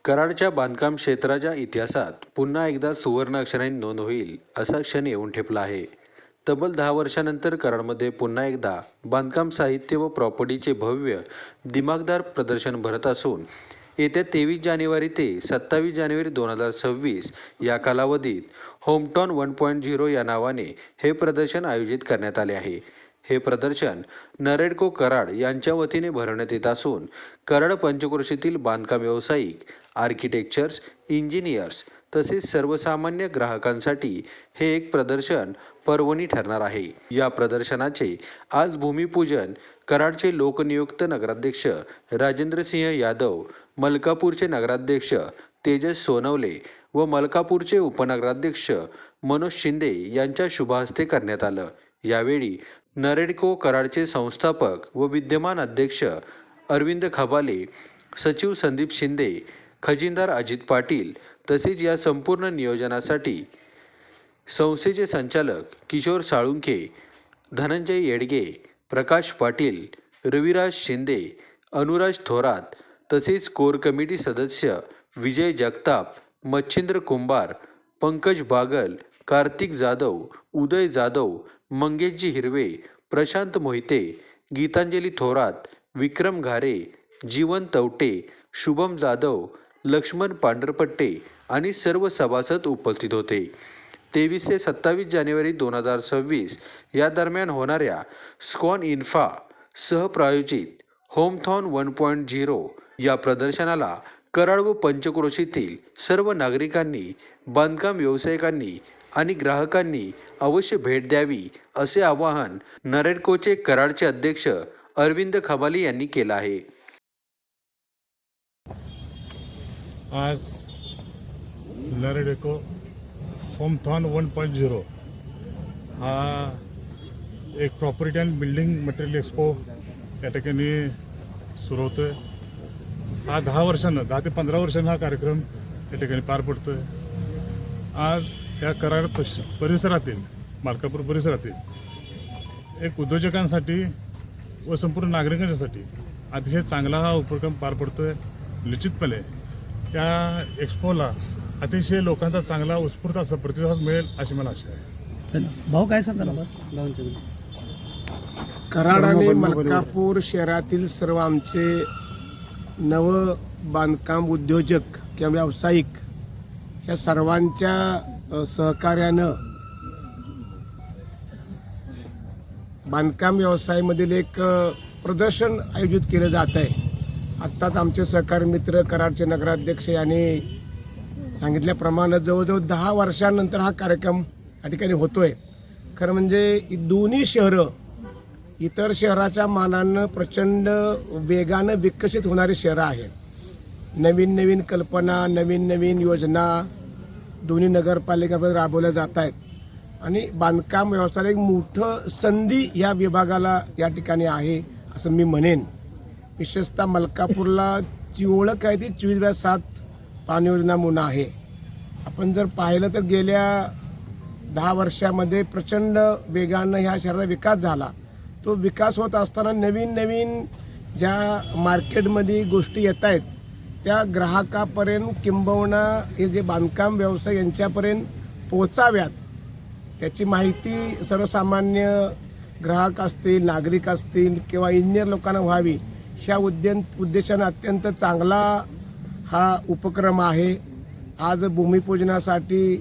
कराडच्या बांधकाम क्षेत्राच्या इतिहासात पुन्हा एकदा सुवर्ण अक्षरांनी नोंद होईल असा क्षण येऊन ठेपला आहे. तब्बल 10 वर्षांनंतर कराडमध्ये पुन्हा एकदा बांधकाम साहित्य व प्रॉपर्टीचे भव्य दिमाखदार प्रदर्शन भरत असून येत्या 23 जानेवारी ते 27 जानेवारी 2026 या कालावधीत होमटाऊन 1.0 या नावाने हे प्रदर्शन आयोजित करण्यात आले आहे. हे प्रदर्शन नरेडको कराड यांच्या वतीने भरवण्यात येत असून कराड पंचक्रोशीतील बांधकाम व्यावसायिक, आर्किटेक्चर्स, इंजिनियर्स तसेच सर्वसामान्य ग्राहकांसाठी हे एक प्रदर्शन पर्वणी ठरणार आहे. या प्रदर्शनाचे आज भूमिपूजन कराडचे लोकनियुक्त नगराध्यक्ष राजेंद्रसिंह यादव, मलकापूरचे नगराध्यक्ष तेजस सोनवले व मलकापूरचे उपनगराध्यक्ष मनोज शिंदे यांच्या शुभहस्ते करण्यात आलं. यावेळी नरेडको कराडचे संस्थापक व विद्यमान अध्यक्ष अरविंद खबाले, सचिव संदीप शिंदे, खजिनदार अजित पाटील तसेच या संपूर्ण नियोजनासाठी संस्थेचे संचालक किशोर साळुंखे, धनंजय येडगे, प्रकाश पाटील, रविराज शिंदे, अनुराज थोरात तसेच कोर कमिटी सदस्य विजय जगताप, मच्छिंद्र कुंभार, पंकज बागल, कार्तिक जाधव, उदय जाधव, मंगेशजी हिरवे, प्रशांत मोहिते, गीतांजली थोरात, विक्रम घारे, जीवन तवटे, शुभम जाधव, लक्ष्मण पांढरपट्टे आणि सर्व सभासद उपस्थित होते. 23 ते 27 जानेवारी 2026 या दरम्यान होणाऱ्या स्कॉन इन्फा सहप्रायोजित होमटाऊन 1.0 या प्रदर्शनाला कराड व पंचक्रोशीतील सर्व नागरिकांनी, बांधकाम व्यावसायिकांनी आणि ग्राहकांनी अवश्य भेट द्यावी असे आवाहन नरेडकोचे कराडचे अध्यक्ष अरविंद खबाले यांनी केलं आहे. आज नरेडको होमटाऊन 1.0 हा एक property and building material expo या ठिकाणी सुरू होतो आहे. हा 10 ते 15 वर्षांना हा कार्यक्रम या ठिकाणी पार पडतो आहे. आज या कराड परिसरातील, मलकापूर परिसरातील एक उद्योजकांसाठी व संपूर्ण नागरिकांसाठी अतिशय चांगला हा उपक्रम पार पडतो आहे. निश्चितपणे या एक्सपोला अतिशय लोकांचा चांगला उत्स्फूर्त असा प्रतिसाद मिळेल अशी मला आशा आहे. भाऊ काय सांगाल? कराड आणि मलकापूर शहरातील सर्व आमचे नव बांधकाम उद्योजक किंवा व्यावसायिक या सर्वांच्या सहकार्यानं बांधकाम व्यवसायामधील एक प्रदर्शन आयोजित केलं जात आहे. आत्ताच आमचे सहकारी मित्र कराडचे नगराध्यक्ष यांनी सांगितल्याप्रमाणे जवळजवळ 10 वर्षांनंतर हा कार्यक्रम या ठिकाणी होतोय. खरं म्हणजे दोन्ही शहरं इतर शहराच्या मानानं प्रचंड वेगानं विकसित होणारी शहरं आहेत. नवीन नवीन कल्पना, नवीन नवीन योजना दोन्ही नगरपालिकेमध्ये राबवल्या जात आहेत आणि बांधकाम व्यवसायाला एक मोठं संधी या विभागाला या ठिकाणी आहे असं मी म्हणेन. विशेषतः मलकापूरला जी ओळख आहे ती 24/7 पाणी योजना म्हणून आहे. आपण जर पाहिलं तर गेल्या 10 वर्षामध्ये प्रचंड वेगानं ह्या शहराचा विकास झाला. तो विकास होत असताना नवीन नवीन ज्या मार्केटमध्ये गोष्टी येत आहेत त्या ग्राहकापर्यंत किंबहुना हे जे बांधकाम व्यवसाय यांच्यापर्यंत पोचाव्यात त्याची माहिती सर्वसामान्य ग्राहक असतील, नागरिक असतील किंवा इंजिनियर लोकांना व्हावी ह्या उद्देशानं अत्यंत चांगला हा उपक्रम आहे. आज भूमिपूजनासाठी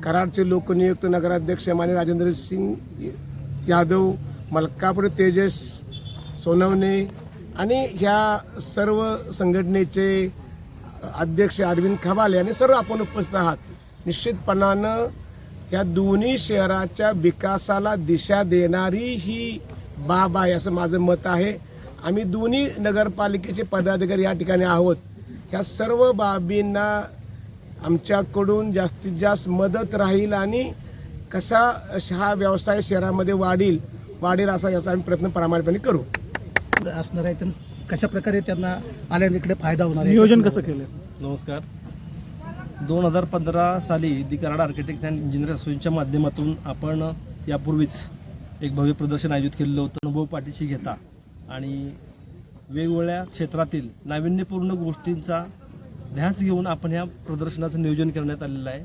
कराडचे लोकनियुक्त नगराध्यक्ष माननीय राजेंद्र सिंग यादव, मलकापूर तेजस सोनवणे आणि ह्या सर्व संघटनेचे अध्यक्ष अरविंद खबाले आणि सर्व आपण उपस्थित आहात. निश्चितपणानं या दोन्ही शहराच्या विकासाला दिशा देणारी ही बाब आहे असं माझं मत आहे. आम्ही दोन्ही नगरपालिकेचे पदाधिकारी या ठिकाणी आहोत. ह्या सर्व बाबींना आमच्याकडून जास्तीत जास्त मदत राहील आणि कसा हा व्यवसाय शहरामध्ये वाढेल असा याचा आम्ही प्रयत्न प्रामाणिकपणे करू असणार आहे. तर कशा प्रकारे त्यांना आल्याने इकडे फायदा होणार आहे, नियोजन कसं केलं? नमस्कार. 2015 साली दी कराड आर्किटेक्ट अँड इंजिनियर असोसिएशनच्या माध्यमातून आपण यापूर्वीच एक भव्य प्रदर्शन आयोजित केलेलं होतं अनुभव पाठीशी घेता आणि वेगवेगळ्या क्षेत्रातील नाविन्यपूर्ण गोष्टींचा ध्यास घेऊन आपण ह्या प्रदर्शनाचं नियोजन करण्यात आलेलं आहे.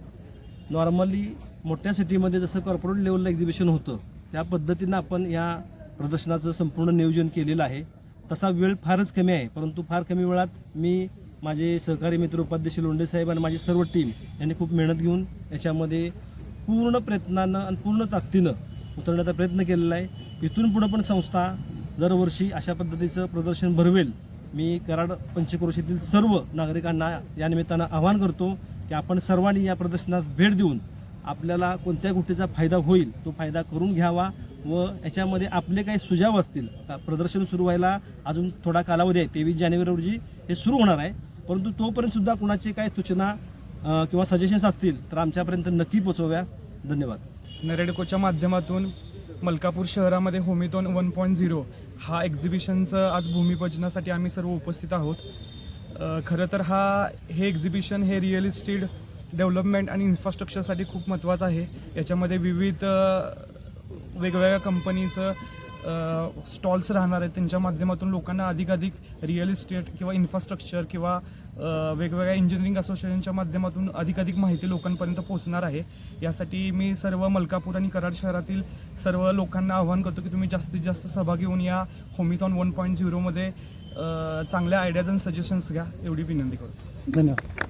नॉर्मली मोठ्या सिटीमध्ये जसं कॉर्पोरेट लेवलला एक्झिबिशन होतं त्या पद्धतीनं आपण या प्रदर्शनाचं संपूर्ण नियोजन केलेलं आहे. तसा वेळ फारच कमी आहे, परंतु फार कमी वेळात मी, माझे सहकारी मित्र उपाध्यक्ष लोंढे साहेब आणि माझी सर्व टीम यांनी खूप मेहनत घेऊन याच्यामध्ये पूर्ण प्रयत्नानं आणि पूर्ण ताकदीनं उतरण्याचा प्रयत्न केलेला आहे. इथून पुढं पण संस्था दरवर्षी अशा पद्धतीचं प्रदर्शन भरवेल. मी कराड पंचक्रोशीतील सर्व नागरिकांना या निमित्तानं आवाहन करतो की आपण सर्वांनी या प्रदर्शनात भेट देऊन आपल्याला कोणत्या गोष्टीचा फायदा होईल तो फायदा करून घ्यावा व याच्यामध्ये आपले काही सुझाव असतील. प्रदर्शन सुरू व्हायला अजून थोडा कालावधी आहे, 23 जानेवारी रोजी हे सुरू होणार आहे, परंतु तोपर्यंत सुद्धा कुणाचे काही सूचना किंवा सजेशन्स असतील तर आमच्यापर्यंत नक्की पोचव्या. धन्यवाद. नरेडकोच्या माध्यमातून मलकापूर शहरामध्ये होमिथॉन 1.0 हा एक्झिबिशनचं आज भूमिपूजनासाठी आम्ही सर्व उपस्थित आहोत. खरं तर हे एक्झिबिशन हे रिअल इस्टेट डेव्हलपमेंट आणि इन्फ्रास्ट्रक्चरसाठी खूप महत्त्वाचं आहे. याच्यामध्ये विविध वेगवेगळ्या कंपनीचं स्टॉल्स राहणार आहेत. त्यांच्या माध्यमातून लोकांना अधिकाधिक रिअल इस्टेट किंवा इन्फ्रास्ट्रक्चर किंवा वेगवेगळ्या इंजिनिअरिंग असोसिएशनच्या माध्यमातून अधिकाधिक माहिती लोकांपर्यंत पोहोचणार आहे. यासाठी मी सर्व मलकापूर आणि कराड शहरातील सर्व लोकांना आवाहन करतो की तुम्ही जास्तीत जास्त सहभागी होऊन या होमिथॉन 1.0 मध्ये चांगल्या आयडियाज आणि सजेशन्स घ्या, एवढी विनंती करतो. धन्यवाद.